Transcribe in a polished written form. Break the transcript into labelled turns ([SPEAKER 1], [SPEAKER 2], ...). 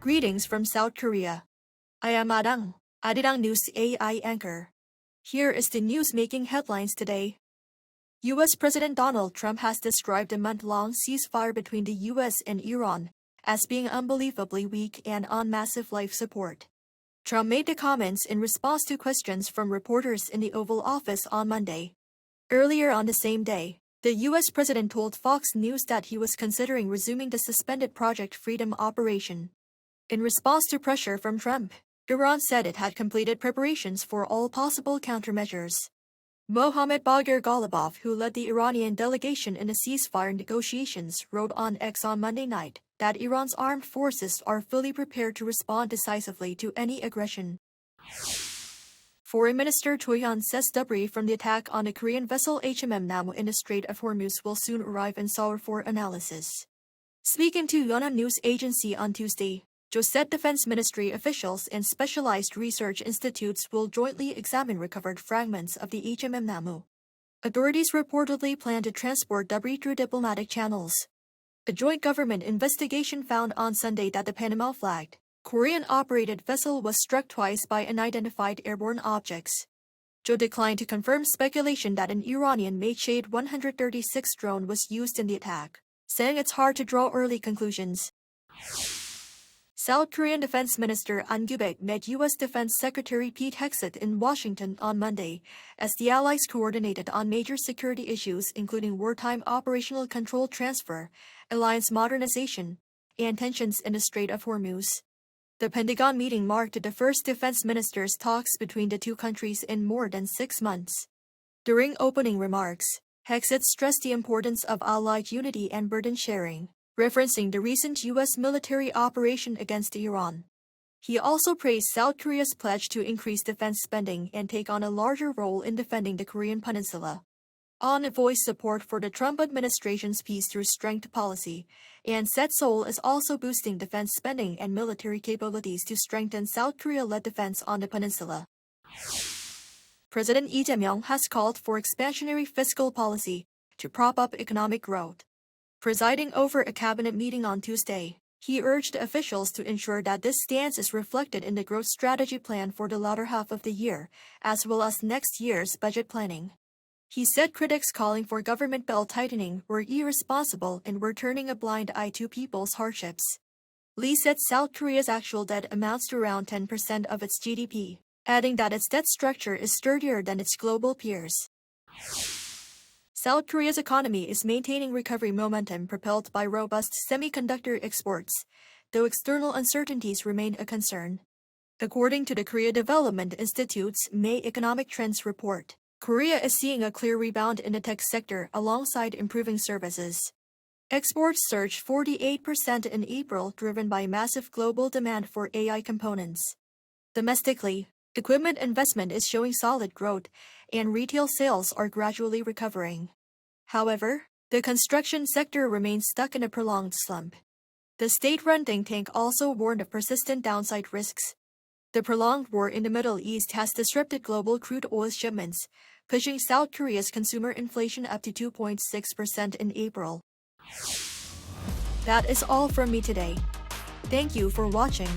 [SPEAKER 1] Greetings from South Korea. I am Arirang News AI anchor. Here is the news making headlines today. U.S. President Donald Trump has described a month-long ceasefire between the U.S. and Iran as being unbelievably weak and on massive life support. Trump made the comments in response to questions from reporters in the Oval Office on Monday. Earlier on the same day, the U.S. president told Fox News that he was considering resuming the suspended Project Freedom operation. In response to pressure from Trump, Iran said it had completed preparations for all possible countermeasures. Mohammad Bagher Ghalibaf, who led the Iranian delegation in the ceasefire negotiations, wrote on X on Monday night that Iran's armed forces are fully prepared to respond decisively to any aggression. Foreign Minister Choi Hyun says debris from the attack on the Korean vessel HMM Namu in the Strait of Hormuz will soon arrive in Seoul for analysis. Speaking to Yonhap News Agency on Tuesday, Cho said defense ministry officials and specialized research institutes will jointly examine recovered fragments of the HMM Namu. Authorities reportedly plan to transport debris through diplomatic channels. A joint government investigation found on Sunday that the Panama-flagged, Korean-operated vessel was struck twice by unidentified airborne objects. Cho declined to confirm speculation that an Iranian-made Shade 136 drone was used in the attack, saying it's hard to draw early conclusions. South Korean Defense Minister An Gyubek met U.S. Defense Secretary Pete Hegseth in Washington on Monday, as the allies coordinated on major security issues including wartime operational control transfer, alliance modernization, and tensions in the Strait of Hormuz. The Pentagon meeting marked the first defense ministers' talks between the two countries in more than 6 months. During opening remarks, Hegseth stressed the importance of allied unity and burden sharing, referencing the recent U.S. military operation against Iran. He also praised South Korea's pledge to increase defense spending and take on a larger role in defending the Korean peninsula. An voiced support for the Trump administration's peace through strength policy, and said Seoul is also boosting defense spending and military capabilities to strengthen South Korea-led defense on the peninsula. President Lee Jae-myung has called for expansionary fiscal policy to prop up economic growth. Presiding over a cabinet meeting on Tuesday, he urged officials to ensure that this stance is reflected in the growth strategy plan for the latter half of the year, as well as next year's budget planning. He said critics calling for government belt-tightening were irresponsible and were turning a blind eye to people's hardships. Lee said South Korea's actual debt amounts to around 10% of its GDP, adding that its debt structure is sturdier than its global peers. South Korea's economy is maintaining recovery momentum propelled by robust semiconductor exports, though external uncertainties remain a concern. According to the Korea Development Institute's May Economic Trends Report, Korea is seeing a clear rebound in the tech sector alongside improving services. Exports surged 48% in April, driven by massive global demand for AI components. Domestically, equipment investment is showing solid growth, and retail sales are gradually recovering. However, the construction sector remains stuck in a prolonged slump. The state-run think tank also warned of persistent downside risks. The prolonged war in the Middle East has disrupted global crude oil shipments, pushing South Korea's consumer inflation up to 2.6% in April. That is all from me today. Thank you for watching.